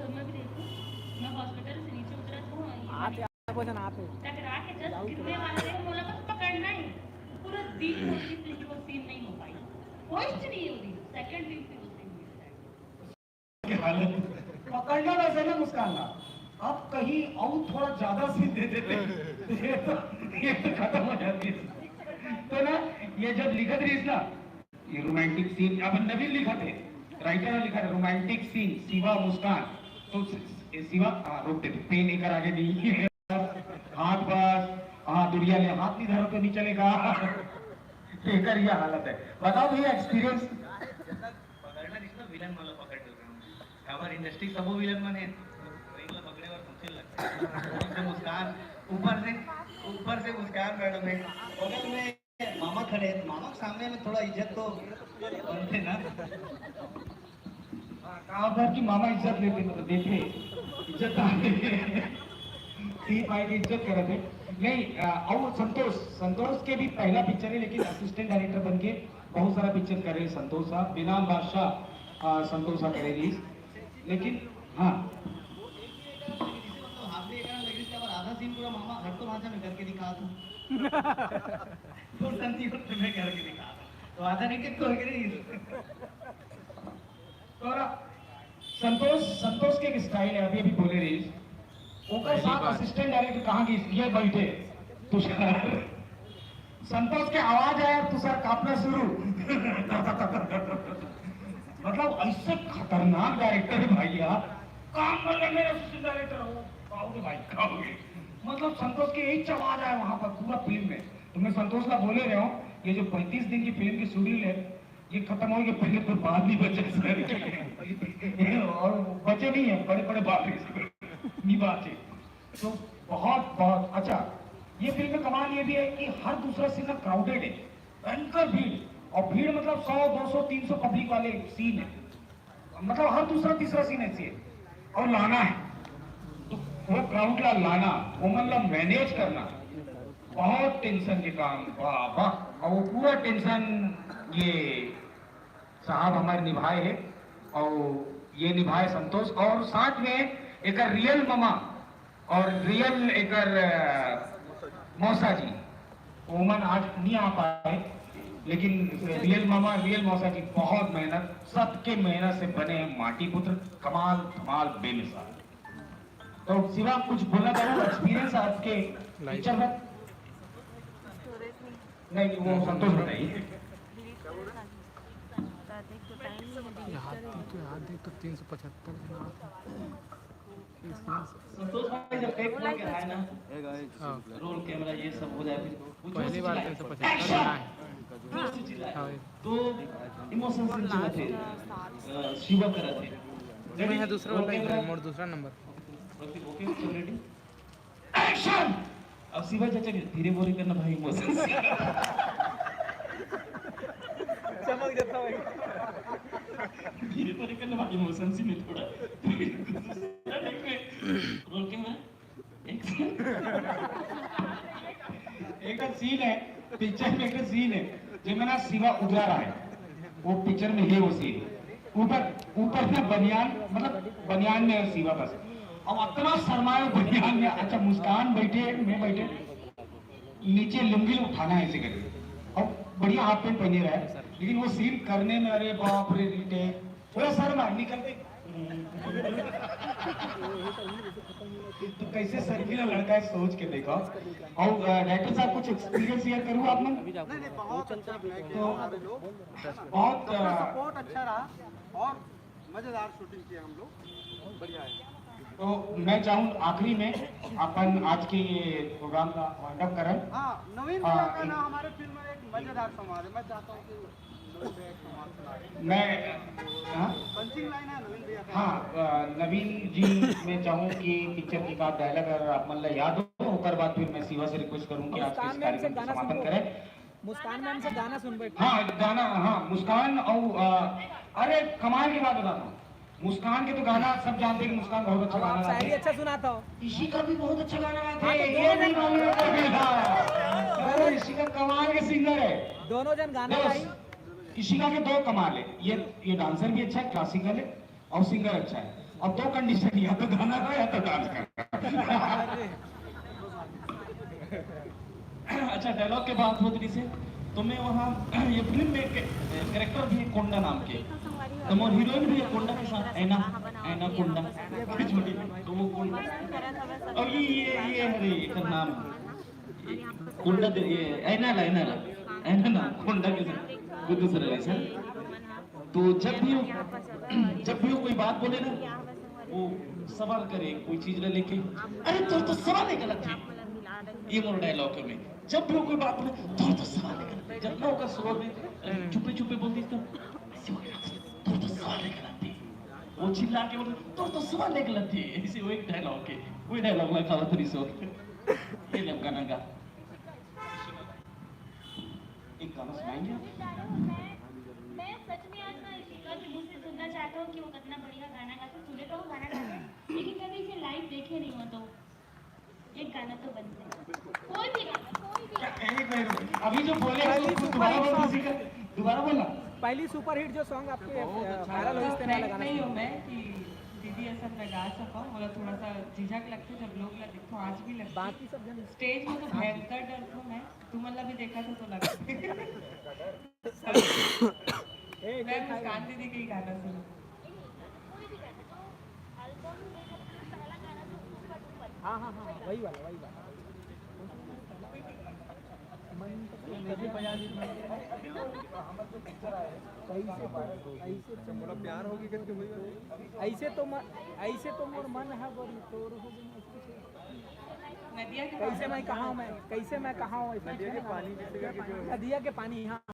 मैं भी देखूं। मैं हॉस्पिटल से नीचे उतरा तो आप टकरा के जस्ट गिरने वाला देखो, बोला बस पकड़ना ही। पूरा दिन कोशिश की वो सीन नहीं हो पाई, फर्स्ट नहीं हुई, सेकंड दिन से वो सीन हुई। हालत पकड़ना वैसे ना मुस्काना, आप कहीं और थोड़ा ज्यादा सीन दे देते ये तो खत्म हो जाती है। तो ना ये जब लिखत रही ना, ये रोमांटिक सीन अब नवीन लिखा थे, राइटर ने लिखा है रोमांटिक सीन शिवा मुस्कान। तो शिवा रोक दे, पेन एक आगे नहीं हाथ बस, हाँ दुनिया ने हाथ नहीं धरो तो नहीं चलेगा। बेकार ये हालत है। बताओ भैया एक्सपीरियंस। पकडणार दिसलं विलन मला पकडलं हमारी इंडस्ट्री सब विलन बने वहीला पकड़ेवर मुश्किल लगता है। मुस्कान ऊपर से मुस्कान मैडम है, बगल में मामा खड़े हैं, मामा के सामने में थोड़ा इज्जत तो बनते ना। कहाँ पर कि मामा इज्जत देते इज्जत भाई की इज्जत कर रहे थे। नहीं और संतोष के भी पहला पिक्चर है, लेकिन असिस्टेंट डायरेक्टर बन के बहुत सारा पिक्चर कर रहे हैं संतोष साहब, बिना बादशाह संतोष साहब करे रिलीज। लेकिन हाँ आधा सीन पूरा मामा घर तो भाषा में करके दिखा था तो संती में करके दिखा तो आधा नहीं कि तो संतोष के एक स्टाइल है, अभी बोले रही ओकर साथ असिस्टेंट डायरेक्टर कहाँ की ये बैठे तुषार, संतोष के आवाज आया तुषार कांपना शुरू। मतलब ऐसे खतरनाक डायरेक्टर है भाई, आप काम कर रहे मेरे असिस्टेंट डायरेक्टर हो खाओगे भाई खाओगे। मतलब संतोष के एक आवाज आया वहां पर पूरा फिल्म में। तो मैं संतोष का बोले रहा हूँ, ये जो 35 दिन की फिल्म की शेड्यूल है ये खत्म होगी, पहले तो बाद नहीं बचे सर और बचे नहीं है, बड़े बड़े बात नहीं बात। तो बहुत अच्छा ये फिल्म में कमाल ये भी है कि हर दूसरा सीन क्राउडेड है, भयंकर भीड़, और भीड़ मतलब 100 200 300 पब्लिक वाले सीन है, मतलब हर दूसरा तीसरा सीन ऐसी है। और लाना है तो वो क्राउड ला लाना, वो मतलब मैनेज करना बहुत टेंशन के काम बाबा। और वो पूरा टेंशन ये साहब हमारे निभाए है, और ये निभाए संतोष, और साथ में एक रियल मामा और रियल एक मौसा जी, ओमन आज नहीं आ पाए, लेकिन रियल मामा रियल मौसा जी बहुत मेहनत, सबके मेहनत से बने हैं माटी पुत्र, कमाल धमाल बेमिसाल। तो सिवा कुछ बोलना चाहो एक्सपीरियंस आज के पिक्चर में? नहीं वो संतोष बताइए। देख तो 375 संतोष भाई जब टेक करके आए ना, रोल कैमरा ये सब हो जाए, पहली बार 375 तो इमोशन से चिल्ला थे शिवा करा थे मैं दूसरा वाला मोड़ दूसरा नंबर एक्शन। अब शिवा चाचा धीरे बोले करना भाई, इमोशन चमक जाता भाई, धीरे बोले करना भाई, इमोशन से नहीं थोड़ा रोल कैमरा एक सीन है पिक्चर में, एक सीन है जिसमें ना शिवा उजला रहा है, वो पिक्चर में है वो सीन, ऊपर ना बनियान, मतलब बनियान में शिवा बस, अब इतना शर्माए बनियान में। अच्छा मुस्कान बैठे मैं बैठे, नीचे लुंगी उठाना है ऐसे करके, और बढ़िया हाफ पैंट पहने रहा है, लेकिन वो सीन करने में अरे बाप रे रीटे थोड़ा शर्मा निकलते। तो कैसे सर्किल लड़का है सोच के देखो। और डायरेक्टर साहब कुछ एक्सपीरियंस शेयर करूँ आप लोग? नहीं बहुत अच्छा, तो बहुत सपोर्ट अच्छा रहा और मजेदार शूटिंग की हम लोग, बढ़िया है। तो मैं चाहूँ आखिरी में अपन आज के प्रोग्राम का वाइंड अप करें। हाँ नवीन भैया का ना हमारे फिल्म में एक मजेदार संवाद है, मैं चाहता हूँ कि नवीन भैया एक संवाद सुनाए। मैं पंचिंग लाइन है नवीन भैया का। हाँ नवीन जी मैं चाहूँ कि पिक्चर की का डायलॉग अगर आप मतलब याद हो, उसके बाद फिर मैं शिवा से रिक्वेस्ट करूँ कि आज के इस कार्यक्रम का समापन करें। मुस्कान मैम से गाना सुन बैठे। हाँ गाना, हाँ मुस्कान और अरे कमाल की बात बताता हूँ, मुस्कान के तो गाना सब जानते हैं कि मुस्कान बहुत अच्छा गाना गाती है, अच्छा सुनाता हो, इसी का भी बहुत अच्छा गाना गाते हैं, ये नहीं मालूम है, इसी का कमाल के सिंगर है, दोनों जन गाना गाई। इशिका के दो कमाल है, ये डांसर भी अच्छा है, क्लासिकल है और सिंगर अच्छा है। अब दो कंडीशन, या तो गाना गा या तो डांस कर। अच्छा, डायलॉग के बाद होती से तो मैं वहाँ ये फिल्म में कैरेक्टर भी है कोंडा नाम के, तो मोर हीरोइन भी है कोंडा के साथ, ऐना ऐना कोंडा छोटी, तो वो कोंडा और ये अरे इसका नाम कोंडा ये ऐना ना कोंडा के साथ वो दूसरा है सर। तो जब भी वो कोई बात बोले ना, वो सवाल करे कोई चीज लेके, अरे तो सवाल है गलत है, ये मोर डायलॉग है में। जब भी वो कोई बात बोले तो सवाल है गलत है, जब ना होगा स्लो में चुपे चुपे बोलती तो सवाल है गलत है, वो चिल्ला के बोले तो सवाल है गलत है, ऐसे वो एक डायलॉग है, वही डायलॉग लगा था थोड़ी सो ये ले गाना गा, एक गाना सुनाएंगे आप? मैं सच में आज ना इशिका के मुंह से सुनना चाहता हूँ कि वो कितना बढ़िया गाना गाता है। सुने तो वो गाना गाते हैं, लेकिन कभी इसे लाइव देखे नहीं हो, तो एक गाना तो बनता है, कोई भी गाना, कोई भी गाना। एक मिनट, अभी जो बोले दोबारा बोल, किसी का दोबारा बोलना। पहली सुपरहिट जो सॉन्ग आपके वायरल हुई, इस पे फ्रैंक लगाना नहीं हूँ चाहिए। मैं कि दीदी ऐसा मैं गा सका, मतलब थोड़ा सा झिझक लगता है जब लोग लगते, तो आज भी लगता है। बाकी सब जन स्टेज में तो भयंकर डर था मैं, तुम्हारा भी देखा था तो लगा मैं मुस्कान दीदी का ही गाना सुना। हाँ वही वाला ऐसे तो मोर मन है बड़ी तोर हो गई, नदिया के कैसे मैं कहा हूँ, नदिया के पानी, हाँ।